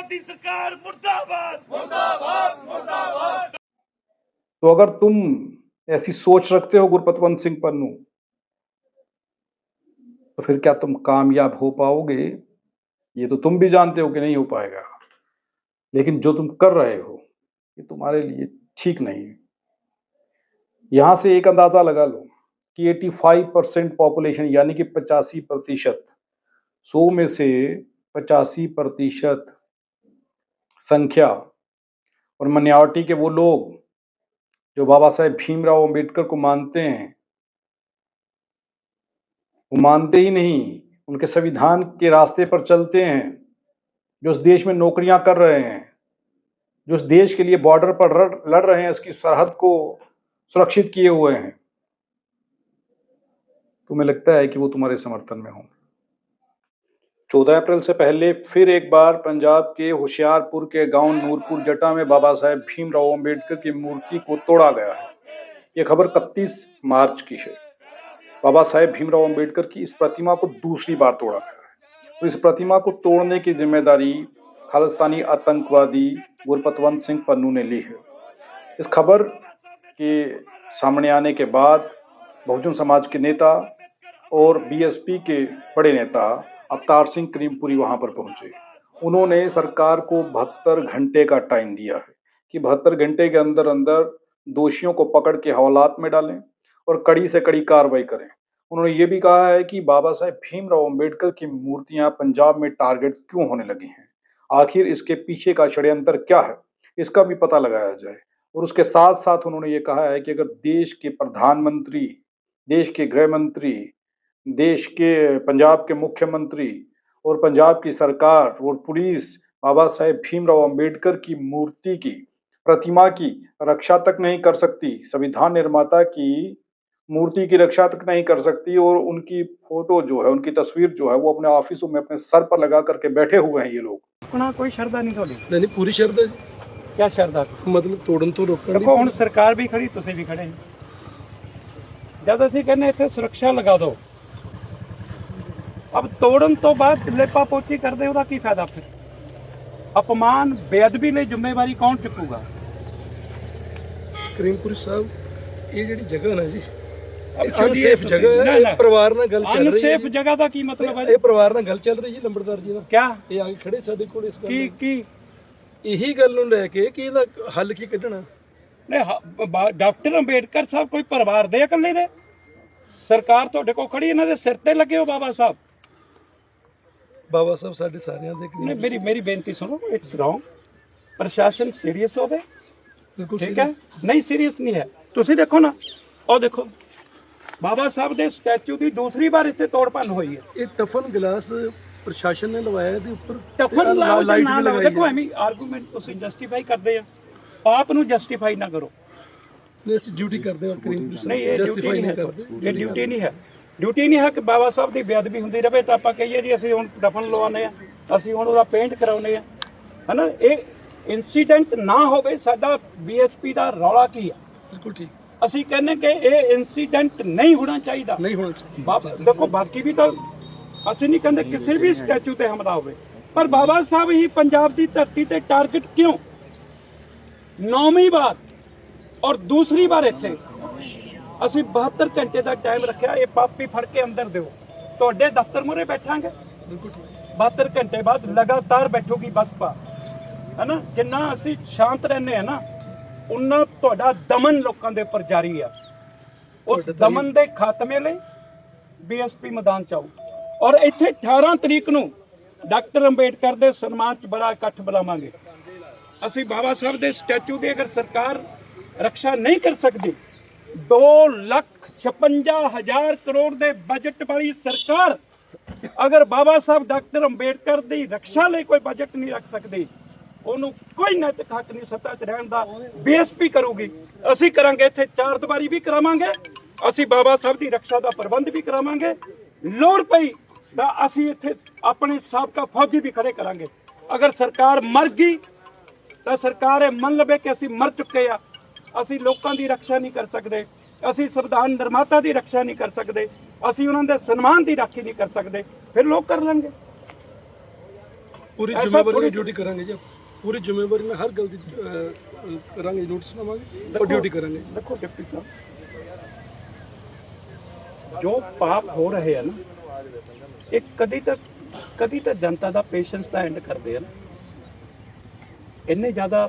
मोदी सरकार मुर्दाबाद मुर्दाबाद मुर्दाबाद। तो अगर तुम ऐसी सोच रखते हो गुरपतवंत सिंह पन्नू, तो फिर क्या तुम कामयाब हो पाओगे? ये तो तुम भी जानते हो कि नहीं हो पाएगा। लेकिन जो तुम कर रहे हो ये तुम्हारे लिए ठीक नहीं है। यहां से एक अंदाजा लगा लो कि 85% पॉपुलेशन यानी कि 85%, 100 में से 85% संख्या और माइनॉरिटी के वो लोग जो बाबा साहेब भीमराव अंबेडकर को मानते हैं, वो मानते ही नहीं, उनके संविधान के रास्ते पर चलते हैं, जो इस देश में नौकरियां कर रहे हैं, जो इस देश के लिए बॉर्डर पर लड़ रहे हैं, इसकी सरहद को सुरक्षित किए हुए हैं। तुम्हें लगता है कि वो तुम्हारे समर्थन में होंगे? 14 अप्रैल से पहले फिर एक बार पंजाब के होशियारपुर के गांव नूरपुर जटा में बाबा साहेब भीमराव अंबेडकर की मूर्ति को तोड़ा गया है। यह खबर 31 मार्च की है। बाबा साहेब भीमराव अंबेडकर की इस प्रतिमा को दूसरी बार तोड़ा गया है और इस प्रतिमा को तोड़ने की जिम्मेदारी खालिस्तानी आतंकवादी गुरपतवंत सिंह पन्नू ने ली है। इस खबर के सामने आने के बाद बहुजन समाज के नेता और बीएसपी के बड़े नेता अवतार सिंह करीमपुरी वहां पर पहुंचे। उन्होंने सरकार को 72 घंटे का टाइम दिया है कि 72 घंटे के अंदर अंदर दोषियों को पकड़ के हवालात में डालें और कड़ी से कड़ी कार्रवाई करें। उन्होंने ये भी कहा है कि बाबा साहेब भीमराव अंबेडकर की मूर्तियां पंजाब में टारगेट क्यों होने लगी हैं, आखिर इसके पीछे का षड्यंत्र क्या है, इसका भी पता लगाया जाए। और उसके साथ साथ उन्होंने ये कहा है कि अगर देश के प्रधानमंत्री, देश के गृह मंत्री, देश के पंजाब के मुख्यमंत्री और पंजाब की सरकार और पुलिस बाबा साहेब भीमराव अंबेडकर की मूर्ति की, प्रतिमा की रक्षा तक नहीं कर सकती, संविधान निर्माता की मूर्ति की रक्षा तक नहीं कर सकती, और उनकी फोटो जो है, उनकी तस्वीर जो है, वो अपने ऑफिसों में अपने सर पर लगा करके बैठे हुए हैं ये लोग। अपना कोई शरदा नहीं थोड़ी? नहीं पूरी शरदा जी। क्या शरदा? मतलब ਤੋੜਨ ਤੋਂ ਰੋਕਣ देखो ਹੁਣ ਸਰਕਾਰ ਵੀ ਖੜੀ, ਤੁਸੀਂ ਵੀ ਖੜੇ। ਜਦ ਅਸੀਂ ਕਹਿੰਦੇ ਇੱਥੇ ਸੁਰੱਖਿਆ ਲਗਾ ਦਿਓ, अब ਤੋੜਨ ਤੋਂ ਬਾਅਦ ਲੇਪਾ ਪੋਚੀ ਕਰਦੇ ਉਹਦਾ ਕੀ ਫਾਇਦਾ? ਫਿਰ ਅਪਮਾਨ ਬੇਅਦਬੀ ਲਈ ਜ਼ਿੰਮੇਵਾਰੀ ਕੌਣ ਚੁੱਕੂਗਾ? ਕਰੀਮਪੁਰੀ ਸਾਹਿਬ, ਇਹ ਜਿਹੜੀ ਜਗ੍ਹਾ ਨਾ ਜੀ, ਅਨਸੇਫ ਜਗ੍ਹਾ ਹੈ। ਪਰਿਵਾਰ ਨਾਲ ਗੱਲ ਚੱਲ ਰਹੀ ਹੈ। ਅਨਸੇਫ ਜਗ੍ਹਾ ਦਾ ਕੀ ਮਤਲਬ ਹੈ? ਇਹ ਪਰਿਵਾਰ ਨਾਲ ਗੱਲ ਚੱਲ ਰਹੀ ਹੈ ਲੰਬੜਦਾਰ ਜੀ ਨਾਲ। ਕਿਆ ਇਹ ਆ ਕੇ ਖੜੇ ਸਾਡੇ ਕੋਲ ਇਸ ਗੱਲ ਕੀ ਇਹੀ ਗੱਲ ਨੂੰ ਲੈ ਕੇ ਕਿ ਇਹਦਾ ਹੱਲ ਕੀ ਕੱਢਣਾ? ਨਹੀਂ, ਡਾਕਟਰ ਅੰਬੇਡਕਰ ਸਾਹਿਬ ਕੋਈ ਪਰਿਵਾਰ ਦੇ ਇਕੱਲੇ ਦੇ? ਸਰਕਾਰ ਤੁਹਾਡੇ ਕੋਲ ਖੜੀ, ਇਹਨਾਂ ਦੇ ਸਿਰ ਤੇ ਲੱਗੇ ਹੋ ਬਾਬਾ ਸਾਹਿਬ। ਬਾਬਾ ਸਾਹਿਬ ਸਾਡੇ ਸਾਰਿਆਂ ਦੇ। ਮੇਰੀ ਬੇਨਤੀ ਸੁਣੋ, ਇਟਸ ਰੌਂਗ। ਪ੍ਰਸ਼ਾਸਨ ਸੀਰੀਅਸ ਹੋਵੇ, ਬਿਲਕੁਲ ਠੀਕ ਹੈ? ਨਹੀਂ ਸੀਰੀਅਸ ਨਹੀਂ ਹੈ। ਤੁਸੀਂ ਦੇਖੋ ਨਾ, ਉਹ ਦੇਖੋ ਬਾਬਾ ਸਾਹਿਬ ਦੇ ਸਟੈਚੂ ਦੀ ਦੂਸਰੀ ਵਾਰ ਇੱਥੇ ਤੋੜ ਭੰਨ ਹੋਈ ਹੈ। ਇਹ ਟਫਨ ਗਲਾਸ ਪ੍ਰਸ਼ਾਸਨ ਨੇ ਲਵਾਇਆ ਇਹਦੇ ਉੱਪਰ। ਟਫਨ ਲਾਈਟ ਵੀ ਲਗਾਈ। ਦੇਖੋ ਐਵੇਂ ਆਰਗੂਮੈਂਟ ਤੁਸੀਂ ਜਸਟੀਫਾਈ ਕਰਦੇ ਆ, ਪਾਪ ਨੂੰ ਜਸਟੀਫਾਈ ਨਾ ਕਰੋ। ਅਸੀਂ ਡਿਊਟੀ ਕਰਦੇ ਹਾਂ ਕਰੀਮਪੁਰੀ ਸਾਹਿਬ। ਨਹੀਂ, ਇਹ ਡਿਊਟੀ ਨਹੀਂ ਹੈ। ਇਹ ਡਿਊਟੀ ਨਹੀਂ ਹੈ। ਡਿਊਟੀ ਨਹੀਂ ਹੈ ਕਿ ਬਾਬਾ ਸਾਹਿਬ ਦੀ ਬੇਅਦਬੀ ਹੁੰਦੀ ਰਹੇ ਤਾਂ ਆਪਾਂ ਕਹੀਏ ਜੀ ਅਸੀਂ ਹੁਣ ਟਫਨ ਲਵਾਉਂਦੇ ਆ, ਅਸੀਂ ਹੁਣ ਉਹਦਾ ਪੇਂਟ ਕਰਾਉਂਦੇ ਆ, ਹਨਾ? ਇਹ ਇਨਸੀਡੈਂਟ ਨਾ ਹੋਵੇ। ਸਾਡਾ ਬੀਐਸਪੀ ਦਾ ਰੌਲਾ ਕੀ ਆ? ਬਿਲਕੁਲ ਠੀਕ। ਅਸੀਂ ਕਹਿੰਦੇ ਕਿ ਇਹ ਇਨਸੀਡੈਂਟ ਨਹੀਂ ਹੋਣਾ ਚਾਹੀਦਾ। ਨਹੀਂ ਹੋਣਾ ਚਾਹੀਦਾ। ਦੇਖੋ ਬਾਕੀ ਵੀ ਤਾਂ ਅਸੀਂ ਨਹੀਂ ਕਹਿੰਦੇ ਕਿਸੇ ਵੀ ਸਟੈਚੂ ਤੇ ਹਮਲਾ ਹੋਵੇ, ਪਰ ਬਾਬਾ ਸਾਹਿਬ ਹੀ ਪੰਜਾਬ ਦੀ ਧਰਤੀ ਤੇ ਟਾਰਗੇਟ ਕਿਉਂ? 9ਵੀਂ ਵਾਰ ਔਰ ਦੂਸਰੀ ਵਾਰ ਇੱਥੇ ਅਸੀਂ 72 ਘੰਟੇ ਦਾ ਟਾਈਮ ਰੱਖਿਆ। ਇਹ ਪਾਪੀ ਫੜ ਕੇ ਅੰਦਰ ਦਿਓ, ਤੁਹਾਡੇ ਦਫ਼ਤਰ ਮੂਹਰੇ ਬੈਠਾਂਗੇ। 72 ਘੰਟੇ ਬਾਅਦ ਲਗਾਤਾਰ ਬੈਠੂਗੀ ਬਸਪਾ, ਹੈ ਨਾ? ਜਿੰਨਾ ਅਸੀਂ ਸ਼ਾਂਤ ਰਹਿੰਦੇ ਆ ਨਾ, ਉਨਾ ਤੁਹਾਡਾ ਦਮਨ ਲੋਕਾਂ ਦੇ ਉੱਪਰ ਜਾਰੀ ਆ। ਉਸ ਦਮਨ ਦੇ ਖਾਤਮੇ ਲਈ ਬੀਐਸਪੀ ਮੈਦਾਨ ਚ ਆਊ। ਔਰ ਇੱਥੇ 18 ਤਰੀਕ ਨੂੰ ਡਾਕਟਰ ਅੰਬੇਡਕਰ ਦੇ ਸਨਮਾਨ 'ਚ ਬੜਾ ਇਕੱਠ ਬੁਲਾਵਾਂਗੇ। ਅਸੀਂ ਬਾਬਾ ਸਾਹਿਬ ਦੇ ਸਟੈਚੂ ਦੀ ਅਗਰ ਸਰਕਾਰ ਰੱਖਿਆ ਨਹੀਂ ਕਰ ਸਕਦੀ, 2,56,000 ਕਰੋੜ ਦੇ ਬਜਟ ਵਾਲੀ ਸਰਕਾਰ ਅਗਰ ਬਾਬਾ ਸਾਹਿਬ ਡਾਕਟਰ ਅੰਬੇਡਕਰ ਦੀ ਰੱਖਿਆ ਲਈ ਕੋਈ ਬਜਟ ਨਹੀਂ ਰੱਖ ਸਕਦੀ, ਉਹਨੂੰ ਕੋਈ ਨੈਤਿਕ ਹੱਕ ਨਹੀਂ ਸੱਤਾ 'ਚ ਰਹਿਣ ਦਾ। ਬੀਐਸਪੀ ਕਰੂਗੀ, ਅਸੀਂ ਕਰਾਂਗੇ। ਇੱਥੇ 4 ਦੀਵਾਰੀ ਵੀ ਕਰਾਵਾਂਗੇ, ਅਸੀਂ ਬਾਬਾ ਸਾਹਿਬ ਦੀ ਰੱਖਿਆ ਦਾ ਪ੍ਰਬੰਧ ਵੀ ਕਰਾਵਾਂਗੇ। ਲੋੜ ਪਈ ਤਾਂ ਅਸੀਂ ਇੱਥੇ ਆਪਣੇ ਸਾਬਕਾ ਫੌਜੀ ਵੀ ਖੜੇ ਕਰਾਂਗੇ। ਅਗਰ ਸਰਕਾਰ ਮਰ ਗਈ ਤਾਂ ਸਰਕਾਰ ਇਹ ਮੰਨ ਲਵੇ ਕਿ ਅਸੀਂ ਮਰ ਚੁੱਕੇ ਆ। ਅਸੀਂ ਲੋਕਾਂ ਦੀ ਰੱਖਿਆ ਨਹੀਂ ਕਰ ਸਕਦੇ, ਅਸੀਂ ਸੰਵਿਧਾਨ ਨਿਰਮਾਤਾ ਦੀ ਰੱਖਿਆ ਨਹੀਂ ਕਰ ਸਕਦੇ, ਅਸੀਂ ਉਹਨਾਂ ਦੇ ਸਨਮਾਨ ਦੀ ਰਾਖੀ ਨਹੀਂ ਕਰ ਸਕਦੇ, ਫਿਰ ਲੋਕ ਕਰ ਲੈਣਗੇ। पूरी ऐसा ਜ਼ਿੰਮੇਵਾਰੀ थोड़ी- ਨਾਲ ਡਿਊਟੀ ਕਰਾਂਗੇ ਜੀ पूरी ਜ਼ਿੰਮੇਵਾਰੀ ਨਾਲ ਹਰ ਗੱਲ ਦੀ ਕਰਾਂਗੇ ਨੋਟਿਸ ਲਵਾਂਗੇ और ਡਿਊਟੀ ਕਰਾਂਗੇ देखो डिप्टी साहब, जो पाप हो रहे हैं ना, ਇਹ ਕਦੀ ਤਾਂ ਜਨਤਾ ਦਾ ਪੇਸ਼ੈਂਸ ਦਾ ਐਂਡ ਕਰਦੇ ਆ ਨਾ। ਇੰਨੇ ਜ਼ਿਆਦਾ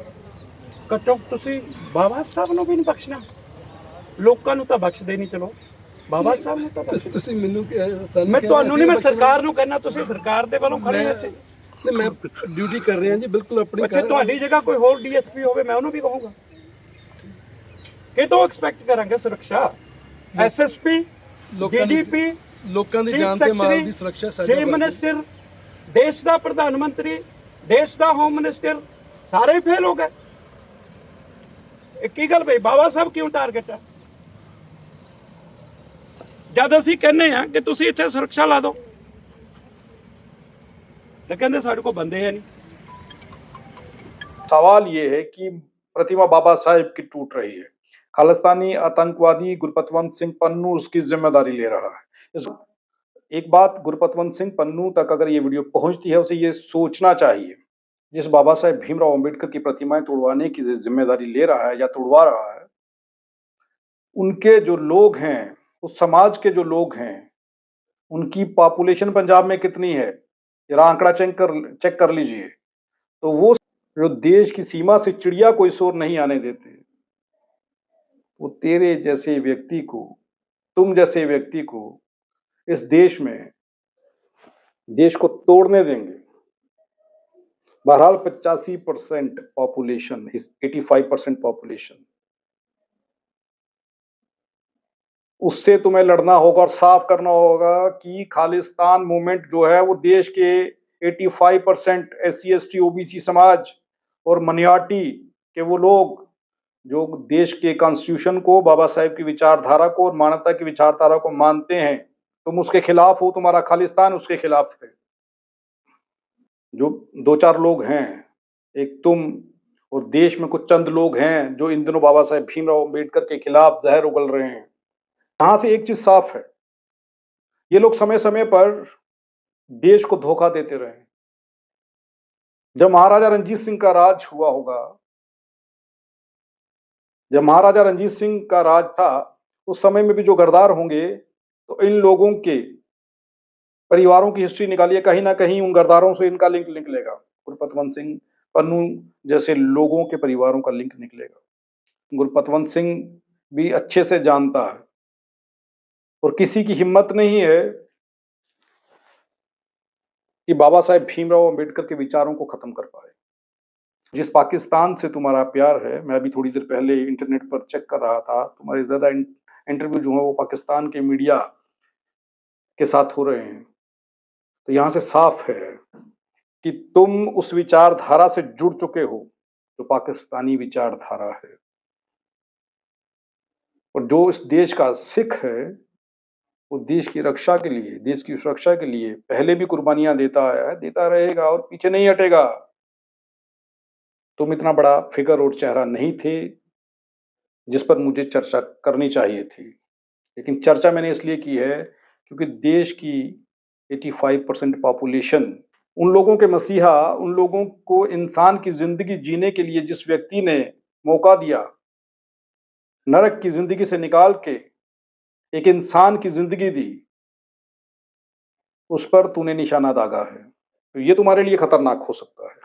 ਕਟੋ ਤੁਸੀਂ ਬਾਬਾ ਸਾਹਿਬ ਨੂੰ ਵੀ ਨਹੀਂ ਬਖਸ਼ਣਾ, ਲੋਕਾਂ ਨੂੰ ਤਾਂ ਬਖਸ਼ਦੇ ਨਹੀਂ। ਚਲੋ ਬਾਬਾ ਸਾਹਿਬ ਨੂੰ ਤਾਂ ਬਖਸ਼। ਤੁਸੀਂ ਮੈਨੂੰ ਸਾਨੂੰ ਮੈਂ ਤੁਹਾਨੂੰ ਨਹੀਂ, ਮੈਂ ਸਰਕਾਰ ਨੂੰ ਕਹਿਣਾ, ਤੁਸੀਂ ਸਰਕਾਰ ਦੇ ਵੱਲੋਂ ਖੜੇ ਹੋ ਇੱਥੇ। ਨਹੀਂ ਮੈਂ ਡਿਊਟੀ ਕਰ ਰਿਹਾ ਜੀ ਬਿਲਕੁਲ ਆਪਣੀ ਅੱਛਾ, ਤੁਹਾਡੀ ਜਗ੍ਹਾ ਕੋਈ ਹੋਰ ਡੀਐਸਪੀ ਹੋਵੇ ਮੈਂ ਉਹਨੂੰ ਵੀ ਕਹੂੰਗਾ ਕਿ ਤੋਂ ਐਕਸਪੈਕਟ ਕਰਾਂਗੇ ਸੁਰੱਖਿਆ। ਐਸਐਸਪੀ, ਡੀਜੀਪੀ, ਲੋਕਾਂ ਦੀ ਜਾਨ ਤੇ ਮਾਲ ਦੀ ਸੁਰੱਖਿਆ ਸਾਡੀ ਚੀਫ ਮਿਨਿਸਟਰ, ਦੇਸ਼ ਦਾ ਪ੍ਰਧਾਨ ਮੰਤਰੀ, ਦੇਸ਼ ਦਾ ਹੋਮ ਮਿਨਿਸਟਰ ਸਾਰੇ ਫੇਲ ਹੋ ਗਏ। ਇਹ ਕੀ ਗੱਲ ਬਈ, ਬਾਬਾ ਸਾਹਿਬ ਕਿਉਂ ਟਾਰਗੇਟ ਹੈ? ਜਦ ਅਸੀਂ ਕਹਿੰਦੇ ਆ ਕਿ ਤੁਸੀਂ ਇੱਥੇ ਸੁਰੱਖਿਆ ਲਾ ਦਿਓ तो कहते साढ़े को बंदे है नहीं। सवाल ये है कि प्रतिमा बाबा साहेब की टूट रही है, खालिस्तानी आतंकवादी गुरपतवंत सिंह पन्नू उसकी जिम्मेदारी ले रहा है। एक बात गुरपतवंत सिंह पन्नू तक अगर ये वीडियो पहुंचती है, उसे ये सोचना चाहिए, जिस बाबा साहेब भीमराव अम्बेडकर की प्रतिमाएं तोड़वाने की जिम्मेदारी ले रहा है या तोड़वा रहा है, उनके जो लोग हैं, उस समाज के जो लोग हैं, उनकी पॉपुलेशन पंजाब में कितनी है, जरा आंकड़ा चेक कर लीजिए। तो वो जो देश की सीमा से चिड़िया कोई शोर नहीं आने देते, वो तेरे जैसे व्यक्ति को, तुम जैसे व्यक्ति को इस देश में देश को तोड़ने देंगे। बहरहाल 85% पॉपुलेशन, इस 85% पॉपुलेशन, उससे तुम्हें लड़ना होगा और साफ करना होगा कि खालिस्तान मूवमेंट जो है वो देश के 85% SC ST OBC समाज और माइनॉरिटी के वो लोग जो देश के कॉन्स्टिट्यूशन को, बाबा साहेब की विचारधारा को और मानवता की विचारधारा को मानते हैं, तुम उसके खिलाफ हो, तुम्हारा खालिस्तान उसके खिलाफ है। जो 2-4 लोग हैं, एक तुम और देश में कुछ चंद लोग हैं जो इन दिनों बाबा साहेब भीमराव अम्बेडकर के खिलाफ जहर उगल रहे हैं। यहां से एक चीज साफ है, ये लोग समय समय पर देश को धोखा देते रहे। जब महाराजा रणजीत सिंह का राज हुआ होगा, जब महाराजा रणजीत सिंह का राज था, उस समय में भी जो गद्दार होंगे, तो इन लोगों के परिवारों की हिस्ट्री निकालिए, कहीं ना कहीं उन गद्दारों से इनका लिंक निकलेगा। गुरपतवंत सिंह पन्नू जैसे लोगों के परिवारों का लिंक निकलेगा। गुरपतवंत सिंह भी अच्छे से जानता है और किसी की हिम्मत नहीं है कि बाबा साहेब भीमराव अम्बेडकर के विचारों को खत्म कर पाए। जिस पाकिस्तान से तुम्हारा प्यार है, मैं अभी थोड़ी देर पहले इंटरनेट पर चेक कर रहा था, तुम्हारे ज्यादा इंटरव्यू जो है वो पाकिस्तान के मीडिया के साथ हो रहे हैं। तो यहां से साफ है कि तुम उस विचारधारा से जुड़ चुके हो जो पाकिस्तानी विचारधारा है, और जो इस देश का सिख है वो देश की रक्षा के लिए, देश की सुरक्षा के लिए पहले भी कुर्बानियां देता आया है, देता रहेगा और पीछे नहीं हटेगा। तुम इतना बड़ा फिगर और चेहरा नहीं थे जिस पर मुझे चर्चा करनी चाहिए थी, लेकिन चर्चा मैंने इसलिए की है क्योंकि देश की 85% पॉपुलेशन, उन लोगों के मसीहा, उन लोगों को इंसान की जिंदगी जीने के लिए जिस व्यक्ति ने मौका दिया, नरक की जिंदगी से निकाल के एक इंसान की जिंदगी दी, उस पर तूने निशाना दागा है। तो ये तुम्हारे लिए खतरनाक हो सकता है।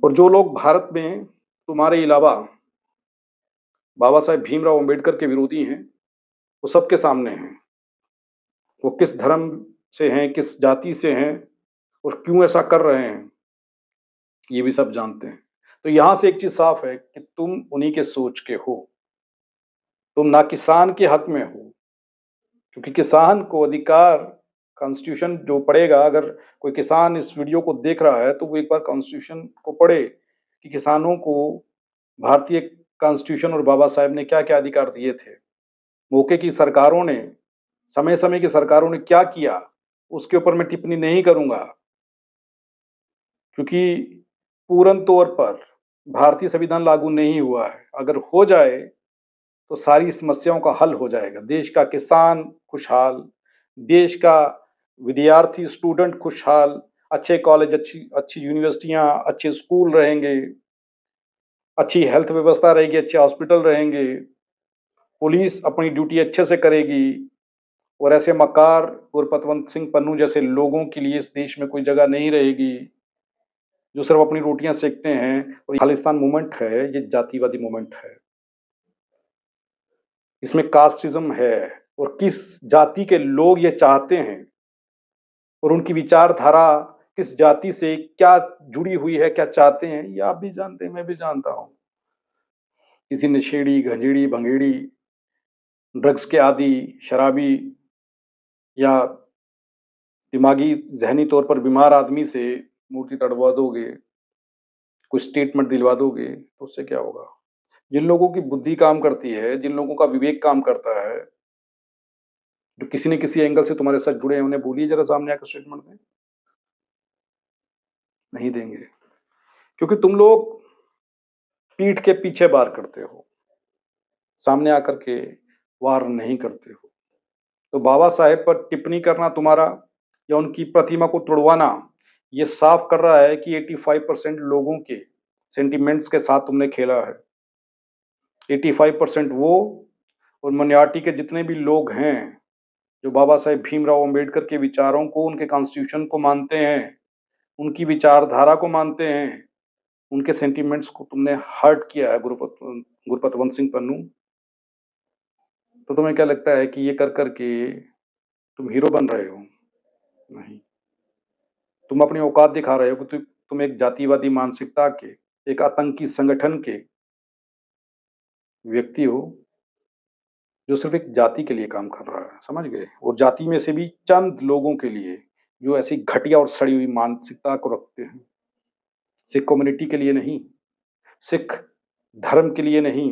और जो लोग भारत में तुम्हारे अलावा बाबा साहेब भीमराव अम्बेडकर के विरोधी हैं, वो सबके सामने हैं। वो किस धर्म से हैं, किस जाति से हैं और क्यों ऐसा कर रहे हैं, ये भी सब जानते हैं। तो यहां से एक चीज साफ है कि तुम उन्हीं के सोच के हो, तुम ना किसान के हक में हो, क्योंकि किसान को अधिकार, कॉन्स्टिट्यूशन जो पढ़ेगा, अगर कोई किसान इस वीडियो को देख रहा है तो वो एक बार कॉन्स्टिट्यूशन को पढ़े कि किसानों को भारतीय कॉन्स्टिट्यूशन और बाबा साहेब ने क्या क्या अधिकार दिए थे। मौके की सरकारों ने, समय समय की सरकारों ने क्या किया, उसके ऊपर मैं टिप्पणी नहीं करूंगा, क्योंकि पूर्ण तौर पर भारतीय संविधान लागू नहीं हुआ है। अगर हो जाए तो सारी समस्याओं का हल हो जाएगा। देश का किसान खुशहाल, देश का विद्यार्थी स्टूडेंट खुशहाल, अच्छे कॉलेज, अच्छी अच्छी यूनिवर्सिटियां, अच्छे स्कूल रहेंगे, अच्छी हेल्थ व्यवस्था रहेगी, अच्छे हॉस्पिटल रहेंगे, पुलिस अपनी ड्यूटी अच्छे से करेगी और ऐसे मक्कार गुरपतवंत सिंह पन्नू जैसे लोगों के लिए इस देश में कोई जगह नहीं रहेगी जो सिर्फ अपनी रोटियां सेकते हैं। और ये खालिस्तान मूवमेंट है, ये जातिवादी मूवमेंट है, इसमें कास्टिज्म है और किस जाति के लोग ये चाहते हैं और उनकी विचारधारा किस जाति से क्या जुड़ी हुई है, क्या चाहते हैं, ये आप भी जानते हैं, मैं भी जानता हूं। किसी नशेड़ी, गंजेड़ी, भंगेड़ी, ड्रग्स के आदी, शराबी या दिमागी जहनी तौर पर बीमार आदमी से मूर्ति तड़वा दोगे, कोई स्टेटमेंट दिलवा दोगे, तो उससे क्या होगा? जिन लोगों की बुद्धि काम करती है, जिन लोगों का विवेक काम करता है, जो किसी न किसी एंगल से तुम्हारे साथ जुड़े हैं, उन्हें बोलिए जरा सामने आकर स्टेटमेंट दें। नहीं देंगे, क्योंकि तुम लोग पीठ के पीछे वार करते हो, सामने आकर के वार नहीं करते हो। तो बाबा साहेब पर टिप्पणी करना तुम्हारा या उनकी प्रतिमा को तोड़वाना ये साफ कर रहा है कि 85% लोगों के सेंटिमेंट्स के साथ तुमने खेला है। 85% वो और माइनॉरिटी के जितने भी लोग हैं जो बाबा साहेब भीमराव अंबेडकर के विचारों को, उनके कॉन्स्टिट्यूशन को मानते हैं, उनकी विचारधारा को मानते हैं, उनके सेंटिमेंट्स को तुमने हर्ट किया है गुरपतवंत सिंह पन्नू। तो तुम्हें क्या लगता है कि ये कर करके तुम हीरो बन रहे हो? नहीं, तुम अपनी औकात दिखा रहे हो कि तुम एक जातिवादी मानसिकता के, एक आतंकी संगठन के व्यक्ति हो जो सिर्फ एक जाति के लिए काम कर रहा है, समझ गए? और जाति में से भी चंद लोगों के लिए जो ऐसी घटिया और सड़ी हुई मानसिकता को रखते हैं। सिख कम्युनिटी के लिए नहीं, सिख धर्म के लिए नहीं,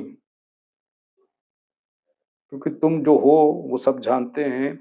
क्योंकि तुम जो हो वो सब जानते हैं